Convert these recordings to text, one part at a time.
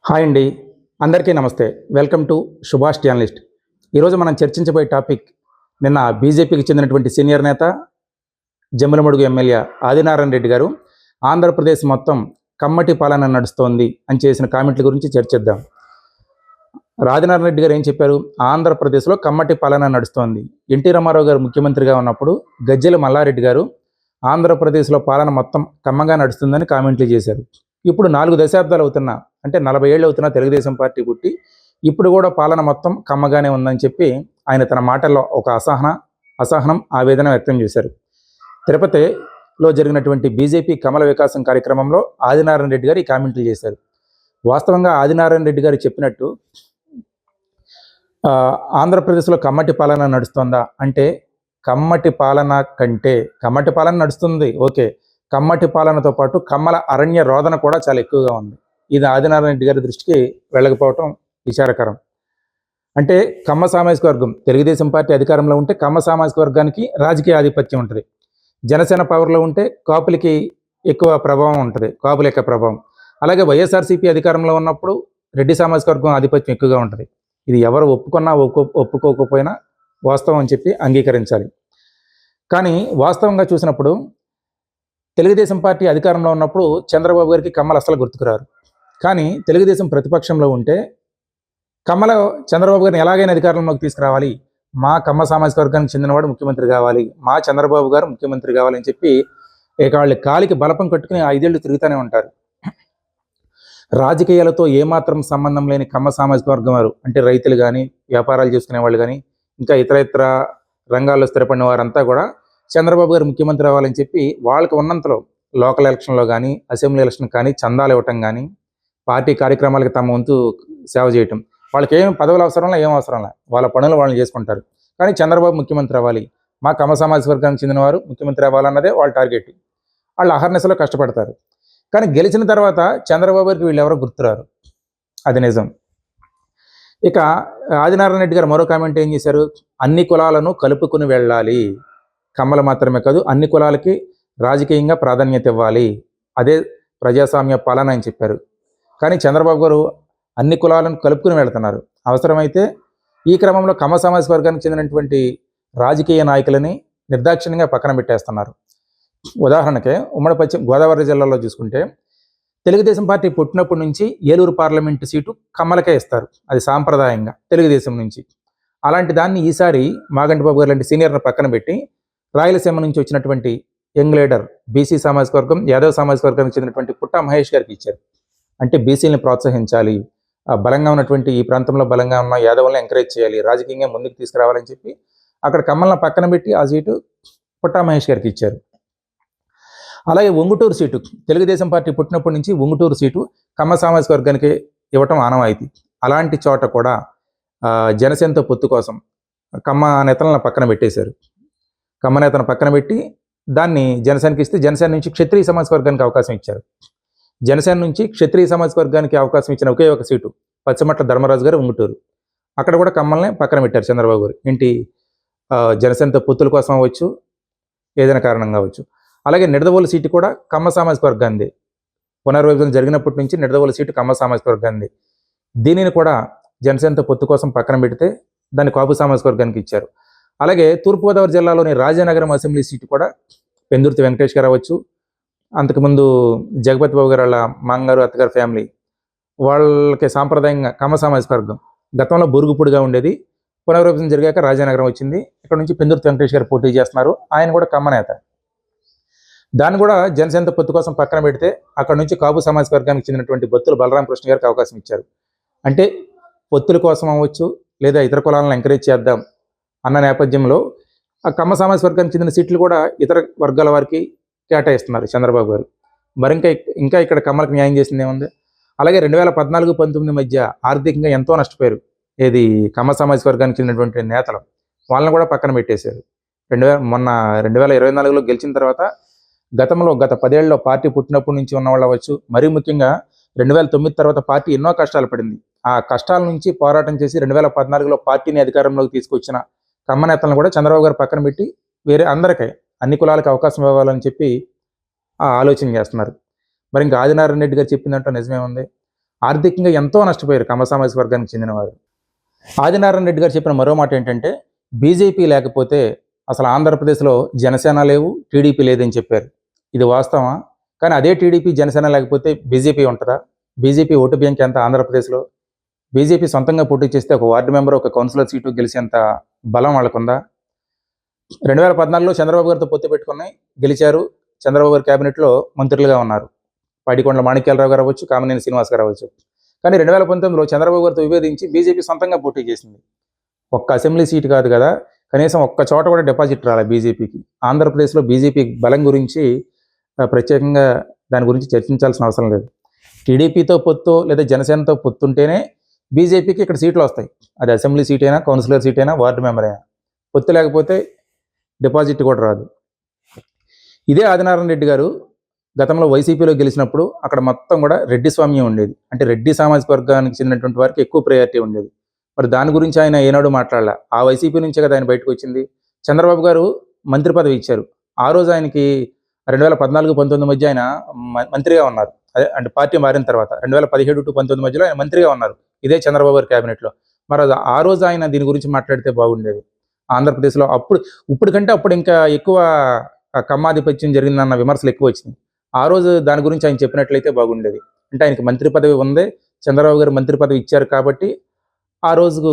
Hi అండి, అందరికీ నమస్తే. Welcome to Subhash journalist. ఈరోజు మనం చర్చించబోయే టాపిక్ నిన్న బీజేపీకి చెందినటువంటి సీనియర్ నేత జమ్మలమడుగు ఎమ్మెల్యే ఆదినారాయణ రెడ్డి గారు ఆంధ్రప్రదేశ్ మొత్తం కమ్మటి పాలన నడుస్తోంది అని చేసిన కామెంట్ల గురించి చర్చిద్దాం. ఆదినారాయణ రెడ్డి గారు ఏం చెప్పారు? ఆంధ్రప్రదేశ్లో కమ్మటి పాలన నడుస్తోంది. ఎన్టీ రామారావు గారు ముఖ్యమంత్రిగా ఉన్నప్పుడు గజ్జెల మల్లారెడ్డి గారు ఆంధ్రప్రదేశ్లో పాలన మొత్తం కమ్మగా నడుస్తుందని కామెంట్లు చేశారు. ఇప్పుడు 4 దశాబ్దాలు అవుతున్నా, అంటే 40 ఏళ్ళు అవుతున్నా తెలుగుదేశం పార్టీ పుట్టి ఇప్పుడు కూడా పాలన మొత్తం కమ్మగానే ఉందని చెప్పి ఆయన తన మాటల్లో ఒక అసహనం ఆవేదన వ్యక్తం చేశారు. తిరుపతిలో జరిగినటువంటి బీజేపీ కమల వికాసం కార్యక్రమంలో ఆదినారాయణ రెడ్డి గారు ఈ కామెంట్లు చేశారు. వాస్తవంగా ఆదినారాయణ రెడ్డి గారు చెప్పినట్టు ఆంధ్రప్రదేశ్లో కమ్మటి పాలన నడుస్తుందా అంటే, కమ్మటి పాలన కంటే కమ్మటి పాలన నడుస్తుంది ఓకే, కమ్మటి పాలనతో పాటు కమ్మల అరణ్య రోదన కూడా చాలా ఎక్కువగా ఉంది. ఇది ఆదినారాయణ రెడ్డి గారి దృష్టికి వెళ్ళకపోవటం విచారకరం. అంటే కమ్మ సామాజిక వర్గం తెలుగుదేశం పార్టీ అధికారంలో ఉంటే కమ్మ సామాజిక వర్గానికి రాజకీయ ఆధిపత్యం ఉంటుంది. జనసేన పవర్లో ఉంటే కాపులకి ఎక్కువ ప్రభావం ఉంటుంది, కాపుల యొక్క ప్రభావం. అలాగే వైఎస్ఆర్సీపీ అధికారంలో ఉన్నప్పుడు రెడ్డి సామాజిక వర్గం ఆధిపత్యం ఎక్కువగా ఉంటుంది. ఇది ఎవరు ఒప్పుకున్నా ఒప్పుకోకపోయినా వాస్తవం అని చెప్పి అంగీకరించాలి. కానీ వాస్తవంగా చూసినప్పుడు తెలుగుదేశం పార్టీ అధికారంలో ఉన్నప్పుడు చంద్రబాబు గారికి కమ్మలు అసలు గుర్తుకురారు. కానీ తెలుగుదేశం ప్రతిపక్షంలో ఉంటే కమ్మల చంద్రబాబు గారిని ఎలాగైనా అధికారంలోకి తీసుకురావాలి, మా కమ్మ సామాజిక వర్గానికి చెందినవాడు ముఖ్యమంత్రి కావాలి, మా చంద్రబాబు గారు ముఖ్యమంత్రి కావాలని చెప్పి ఇక వాళ్ళ కాలికి బలపం కట్టుకుని 5 ఏళ్ళు తిరుగుతూనే ఉంటారు. రాజకీయాలతో ఏమాత్రం సంబంధం లేని కమ్మ సామాజిక వర్గం వారు, అంటే రైతులు కానీ, వ్యాపారాలు చేసుకునే వాళ్ళు కానీ, ఇంకా ఇతర రంగాల్లో స్థిరపడిన వారంతా కూడా చంద్రబాబు గారు ముఖ్యమంత్రి అవ్వాలని చెప్పి వాళ్ళకి ఉన్నంతలో లోకల్ ఎలక్షన్లో కానీ, అసెంబ్లీ ఎలక్షన్ కానీ చందాలు ఇవ్వటం కానీ, పార్టీ కార్యక్రమాలకు తమ వంతు సేవ చేయటం, వాళ్ళకి ఏం పదవులు అవసరంలా ఏం అవసరంలా, వాళ్ళ పనులు వాళ్ళని చేసుకుంటారు. కానీ చంద్రబాబు ముఖ్యమంత్రి అవ్వాలి, మా కమ్మ సామాజిక వర్గానికి చెందిన వారు ముఖ్యమంత్రి అవ్వాలన్నదే వాళ్ళ టార్గెట్. వాళ్ళు అహర్నిశలో కష్టపడతారు. కానీ గెలిచిన తర్వాత చంద్రబాబు గారికి వీళ్ళు ఎవరో గుర్తురారు, అది నిజం. ఇక ఆదినారాయణ రెడ్డి గారు మరో కామెంట్ ఏం చేశారు? అన్ని కులాలను కలుపుకుని వెళ్ళాలి, కమ్మలు మాత్రమే కాదు అన్ని కులాలకి రాజకీయంగా ప్రాధాన్యత ఇవ్వాలి, అదే ప్రజాస్వామ్య పాలన అని చెప్పారు. కానీ చంద్రబాబు గారు అన్ని కులాలను కలుపుకుని వెళుతున్నారు. అవసరమైతే ఈ క్రమంలో కమ్మ సామాజిక వర్గానికి చెందినటువంటి రాజకీయ నాయకులని నిర్దాక్షిణ్యంగా పక్కన పెట్టేస్తున్నారు. ఉదాహరణకే ఉమ్మడి పశ్చిమ గోదావరి జిల్లాలో చూసుకుంటే తెలుగుదేశం పార్టీ పుట్టినప్పటి నుంచి ఏలూరు పార్లమెంటు సీటు కమ్మలకే ఇస్తారు, అది సాంప్రదాయంగా తెలుగుదేశం నుంచి. అలాంటి దాన్ని ఈసారి మాగంటి బాబు గారు లాంటి సీనియర్ని పక్కన పెట్టి రాయలసీమ నుంచి వచ్చినటువంటి యంగ్ లీడర్ బీసీ సామాజిక వర్గం, యాదవ్ సామాజిక వర్గానికి చెందినటువంటి పుట్టా మహేష్ గారికి ఇచ్చారు. అంటే బీసీని ప్రోత్సహించాలి, బలంగా ఉన్నటువంటి ఈ ప్రాంతంలో బలంగా ఉన్న యాదవులను ఎంకరేజ్ చేయాలి, రాజకీయంగా ముందుకు తీసుకురావాలని చెప్పి అక్కడ కమ్మలను పక్కన పెట్టి ఆ సీటు పుట్టా మహేష్ గారికి ఇచ్చారు. అలాగే ఉంగుటూరు సీటు తెలుగుదేశం పార్టీ పుట్టినప్పటి నుంచి ఉంగుటూరు సీటు కమ్మ సామాజిక వర్గానికి ఇవ్వటం ఆనవాయితీ. అలాంటి చోట కూడా జనసేనతో పొత్తు కోసం కమ్మ నేతలను పక్కన పెట్టేశారు. కమ్మ నేతను పక్కన పెట్టి దాన్ని జనసేనకి ఇస్తే జనసేన నుంచి క్షత్రియ సామాజిక వర్గానికి అవకాశం ఇచ్చారు. జనసేన నుంచి క్షత్రియ సామాజిక వర్గానికి అవకాశం ఇచ్చిన ఒకే ఒక సీటు పచ్చమట్ల ధర్మరాజు గారు ఉంగుటూరు. అక్కడ కూడా కమ్మల్ని పక్కన పెట్టారు చంద్రబాబు గారు. ఏంటి, జనసేనతో పొత్తుల కోసం అవ్వచ్చు, ఏదైనా కారణంగా అవ్వచ్చు. అలాగే నిడదవోలు సీటు కూడా కమ్మ సామాజిక వర్గాన్ని, పునర్విభజన జరిగినప్పటి నుంచి నిడదవోలు సీటు కమ్మ సామాజిక వర్గాన్ని. దీనిని కూడా జనసేనతో పొత్తు కోసం పక్కన పెడితే దాన్ని కాపు సామాజిక వర్గానికి ఇచ్చారు. అలాగే తూర్పుగోదావరి జిల్లాలోని రాజానగరం అసెంబ్లీ సీటు కూడా పెందుర్తి వెంకటేష్ గారు అవ్వచ్చు, అంతకుముందు జగపతి బాబు గారు వాళ్ళ మాంగారు అత్తగారు ఫ్యామిలీ, వాళ్ళకి సాంప్రదాయంగా కమ్మ సామాజిక వర్గం. గతంలో బురుగుపుడిగా ఉండేది, పునర్విభజన జరిగాక రాజానగరం వచ్చింది. ఇక్కడ నుంచి పెందుర్తి వెంకటేష్ గారు పోటీ చేస్తున్నారు, ఆయన కూడా కమ్మ నేత. దాన్ని కూడా జనసేనతో పొత్తు కోసం పక్కన పెడితే అక్కడ నుంచి కాపు సామాజిక వర్గానికి చెందినటువంటి బొత్తుల బలరామకృష్ణ గారికి అవకాశం ఇచ్చారు. అంటే పొత్తుల కోసం అవ్వచ్చు, లేదా ఇతర కులాలను ఎంకరేజ్ చేద్దాం అన్న నేపథ్యంలో ఆ కమ్మ సామాజిక వర్గానికి చెందిన సీట్లు కూడా ఇతర వర్గాల వారికి కేటాయిస్తున్నారు చంద్రబాబు గారు. మరి ఇంకా ఇక్కడ కమ్మలకు న్యాయం చేసింది ఏముంది? అలాగే 2014-19 మధ్య ఆర్థికంగా ఎంతో నష్టపోయారు ఏది కమ్మ సామాజిక వర్గానికి చెందినటువంటి నేతలు, వాళ్ళని కూడా పక్కన పెట్టేశారు. 2024లో గెలిచిన తర్వాత గత 10 ఏళ్ళలో పార్టీ పుట్టినప్పటి నుంచి ఉన్న వాళ్ళు అవ్వచ్చు, మరీ ముఖ్యంగా 2009 తర్వాత పార్టీ ఎన్నో కష్టాలు పడింది. ఆ కష్టాల నుంచి పోరాటం చేసి 2014లో పార్టీని అధికారంలోకి తీసుకొచ్చిన కమ్మ నేతలను కూడా చంద్రబాబు గారు పక్కన పెట్టి వేరే అందరికీ అన్ని కులాలకు అవకాశం ఇవ్వాలని చెప్పి ఆలోచన చేస్తున్నారు. మరి ఇంకా ఆదినారాయణ రెడ్డి గారు చెప్పిందంటే నిజమే ఉంది. ఆర్థికంగా ఎంతో నష్టపోయారు కమ్మ సామాజిక వర్గానికి చెందినవారు. ఆదినారాయణ రెడ్డి గారు చెప్పిన మరో మాట ఏంటంటే, బీజేపీ లేకపోతే అసలు ఆంధ్రప్రదేశ్లో జనసేన లేవు, టీడీపీ లేదని చెప్పారు. ఇది వాస్తవమా? కానీ అదే టీడీపీ, జనసేన లేకపోతే బీజేపీ ఉంటుందా? బీజేపీ ఓటు బ్యాంక్ ఎంత ఆంధ్రప్రదేశ్లో? బీజేపీ సొంతంగా పోటీ చేస్తే ఒక వార్డు మెంబర్, ఒక కౌన్సిలర్ సీటు గెలిచేంత బలం వాళ్ళకుందా? 2014లో చంద్రబాబు గారితో పొత్తు పెట్టుకుని గెలిచారు. చంద్రబాబు గారి క్యాబినెట్లో మంత్రులుగా ఉన్నారు. పైడికొండల మాణిక్యాలరావు గారు అవ్వచ్చు, కామినేని శ్రీనివాస్ గారు అవ్వచ్చు. కానీ 2019లో చంద్రబాబు గారితో విభేదించి బీజేపీ సొంతంగా పోటీ చేసింది. ఒక్క అసెంబ్లీ సీటు కాదు కదా, కనీసం ఒక్క చోట కూడా డిపాజిట్ రాలే బీజేపీకి. ఆంధ్రప్రదేశ్లో బీజేపీ బలం గురించి ప్రత్యేకంగా దాని గురించి చర్చించాల్సిన అవసరం లేదు. టీడీపీతో పొత్తు లేదా జనసేనతో పొత్తుంటేనే బీజేపీకి ఇక్కడ సీట్లు వస్తాయి. అది అసెంబ్లీ సీట్ అయినా, కౌన్సిలర్ సీట్ అయినా, వార్డు మెంబర్ అయినా. పొత్తు లేకపోతే డిపాజిట్ కూడా రాదు. ఇదే ఆదినారాయణ రెడ్డి గారు గతంలో వైసీపీలో గెలిచినప్పుడు అక్కడ మొత్తం కూడా రెడ్డి స్వామ్యం ఉండేది. అంటే రెడ్డి సామాజిక వర్గానికి చెందినటువంటి వారికి ఎక్కువ ప్రయారిటీ ఉండేది. మరి దాని గురించి ఆయన ఏనాడు మాట్లాడాల. ఆ వైసీపీ నుంచే కదా ఆయన బయటకు వచ్చింది. చంద్రబాబు గారు మంత్రి పదవి ఇచ్చారు. ఆ రోజు ఆయనకి 2014-19 మధ్య ఆయన మంత్రిగా ఉన్నారు. అదే అంటే పార్టీ మారిన తర్వాత 2017-19 మధ్యలో ఆయన మంత్రిగా ఉన్నారు ఇదే చంద్రబాబు గారి క్యాబినెట్లో. మరి ఆ రోజు ఆయన దీని గురించి మాట్లాడితే బాగుండేది. ఆంధ్రప్రదేశ్లో ఇప్పుడు కంటే అప్పుడు ఇంకా ఎక్కువ కమ్మాధిపత్యం జరిగిందన్న విమర్శలు ఎక్కువ వచ్చినాయి. ఆ రోజు దాని గురించి ఆయన చెప్పినట్లయితే బాగుండేది. అంటే ఆయనకి మంత్రి పదవి ఉంది, చంద్రబాబు గారు మంత్రి పదవి ఇచ్చారు కాబట్టి ఆ రోజుకు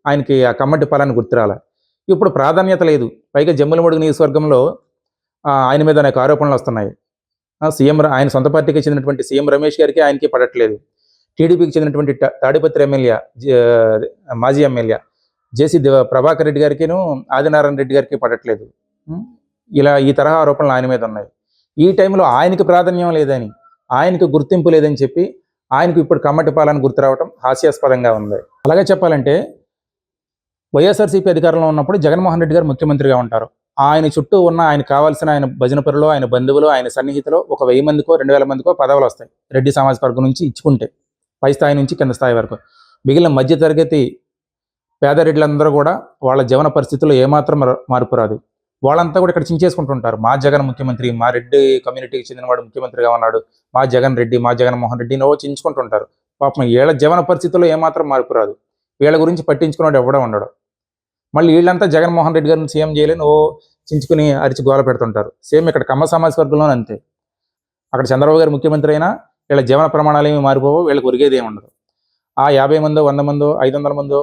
ఆయనకి ఆ కమ్మటి ఫలాన్ని గుర్తురాల. ఇప్పుడు ప్రాధాన్యత లేదు. పైగా జమ్మలమడుగు నియోజకవర్గంలో ఆయన మీద అనేక ఆరోపణలు వస్తున్నాయి. ఆయన సొంత పార్టీకి చెందినటువంటి సీఎం రమేష్ గారికి ఆయనకి పడట్లేదు. టీడీపీకి చెందినటువంటి తాడిపత్రి ఎమ్మెల్యే, మాజీ ఎమ్మెల్యే జేసీ ప్రభాకర్ రెడ్డి గారికిను ఆదినారాయణ రెడ్డి గారికి పడట్లేదు. ఇలా ఈ తరహా ఆరోపణలు ఆయన మీద ఉన్నాయి. ఈ టైంలో ఆయనకి ప్రాధాన్యం లేదని, ఆయనకు గుర్తింపు లేదని చెప్పి ఆయనకు ఇప్పుడు కమ్మటి పాలన గుర్తు రావడం హాస్యాస్పదంగా ఉంది. అలాగే చెప్పాలంటే వైఎస్ఆర్సీపీ అధికారంలో ఉన్నప్పుడు జగన్మోహన్ రెడ్డి గారు ముఖ్యమంత్రిగా ఉంటారు. ఆయన చుట్టూ ఉన్న ఆయన కావాల్సిన ఆయన భజనపరులు, ఆయన బంధువులు, ఆయన సన్నిహితులు ఒక 1000 మందికో 2000 మందికో పదవులు వస్తాయి రెడ్డి సామాజిక వర్గం నుంచి ఇచ్చుకుంటే, పై స్థాయి నుంచి కింద స్థాయి వరకు. మిగిలిన మధ్యతరగతి పేదరెడ్లందరూ కూడా వాళ్ళ జీవన పరిస్థితుల్లో ఏమాత్రం మార్పు రాదు. వాళ్ళంతా కూడా ఇక్కడ చించేసుకుంటుంటారు. మా జగన్ ముఖ్యమంత్రి, మా రెడ్డి కమ్యూనిటీకి చెందినవాడు ముఖ్యమంత్రిగా ఉన్నాడు, మా జగన్ రెడ్డి, మా జగన్మోహన్ రెడ్డి నో చించుకుంటుంటారు. పాపం వీళ్ళ జీవన పరిస్థితుల్లో ఏమాత్రం మార్పు రాదు. వీళ్ళ గురించి పట్టించుకున్నాడు ఎవడో ఉండడు. మళ్ళీ వీళ్ళంతా జగన్మోహన్ రెడ్డి గారిని సీఎం చేయలేని చించుకుని అరిచి గోల పెడుతుంటారు. సేమ్ ఇక్కడ కమ్మ సామాజిక వర్గంలోనే అంతే. అక్కడ చంద్రబాబు గారు ముఖ్యమంత్రి అయినా వీళ్ళ జీవన ప్రమాణాలు ఏమి మారిపోవో, వీళ్ళకి ఒరిగేది ఏమి ఉండదు. ఆ 50 మందో 100 మందో 500 మందో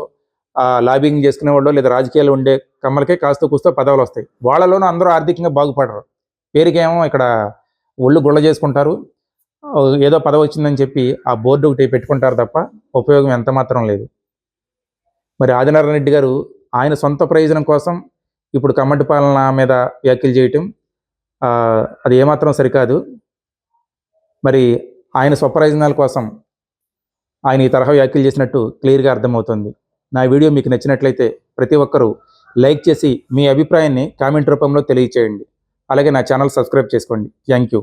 లాబింగ్ చేసుకునేవాళ్ళు లేదా రాజకీయాలు ఉండే కమ్మలకే కాస్త కూస్తో పదవులు వస్తాయి. వాళ్ళలోనూ అందరూ ఆర్థికంగా బాగుపడరు. పేరుకేమో ఇక్కడ ఒళ్ళు గుళ్ళ చేసుకుంటారు, ఏదో పదవి వచ్చిందని చెప్పి ఆ బోర్డు ఒకటి పెట్టుకుంటారు తప్ప ఉపయోగం ఎంత మాత్రం లేదు. మరి ఆదినారాయణ రెడ్డి గారు ఆయన సొంత ప్రయోజనం కోసం ఇప్పుడు కమ్మటి పాలన మీద వ్యాఖ్యలు చేయటం అది ఏమాత్రం సరికాదు. మరి ఆయన స్వప్రయోజనాల కోసం ఆయన ఈ తరహా వ్యాఖ్యలు చేసినట్టు క్లియర్గా అర్థమవుతుంది. నా వీడియో మీకు నచ్చినట్లయితే ప్రతి ఒక్కరూ లైక్ చేసి మీ అభిప్రాయాన్ని కామెంట్ రూపంలో తెలియచేయండి. అలాగే నా ఛానల్ సబ్స్క్రైబ్ చేసుకోండి. Thank you.